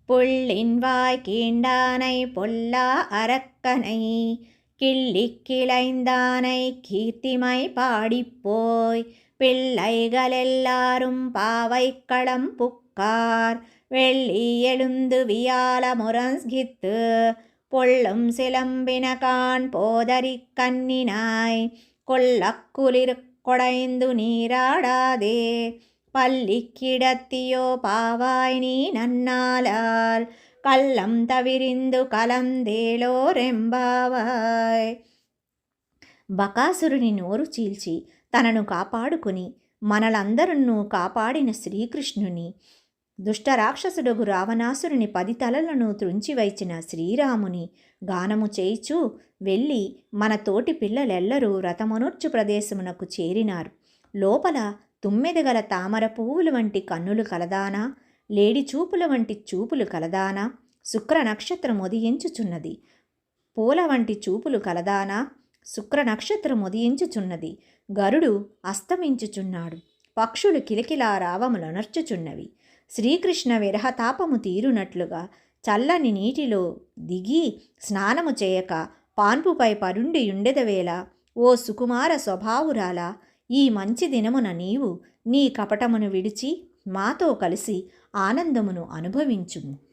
புள்ளின்வாய் கீண்டானை பொல்லா அரக்கனை கிள்ளிக்கிளைந்தானை கீர்த்திமை பாடிப்போய் பிள்ளைகளெல்லாரும் பாவைக்களம் புக்கார் வெள்ளி எழுந்து வியால முரஸ்கித்து பொள்ளும் சிலம்பினகான் போதரிக் கண்ணினாய் கொல்லக்குளிர் கொடைந்து நீராடாதே பள்ளிக்கிடத்தியோ பாவாய் நீ நன்னாலால் కల్లం తవిరిందు కలందేలోరెంబావాయ్. బకాసురుని నోరు చీల్చి తనను కాపాడుకుని మనలందరూ కాపాడిన శ్రీకృష్ణుని, దుష్టరాక్షసుడుగు రావణాసురుని 10 తలలను త్రుంచివైచిన శ్రీరాముని గానము చేయిచూ వెళ్ళి మన తోటి పిల్లలెల్లరూ రథమనొర్చు ప్రదేశమునకు చేరినారు. లోపల తుమ్మెదగల తామర పువ్వులు వంటి కన్నులు కలదానా, లేడి చూపుల వంటి చూపులు కలదానా, శుక్ర నక్షత్రం ఉదయించుచున్నది, పూల వంటి చూపులు కలదానా, శుక్ర నక్షత్రం ఉదయించుచున్నది, గరుడు అస్తమించుచున్నాడు, పక్షులు కిలకిలా రావములనర్చుచున్నవి, శ్రీకృష్ణ విరహతాపము తీరునట్లుగా చల్లని నీటిలో దిగి స్నానము చేయక పాన్పుపై పరుండి ఉండెదవేళ, ఓ సుకుమార స్వభావురాల, ఈ మంచి దినమున నీవు నీ కపటమును విడిచి మాతో కలిసి ఆనందమును అనుభవించుము.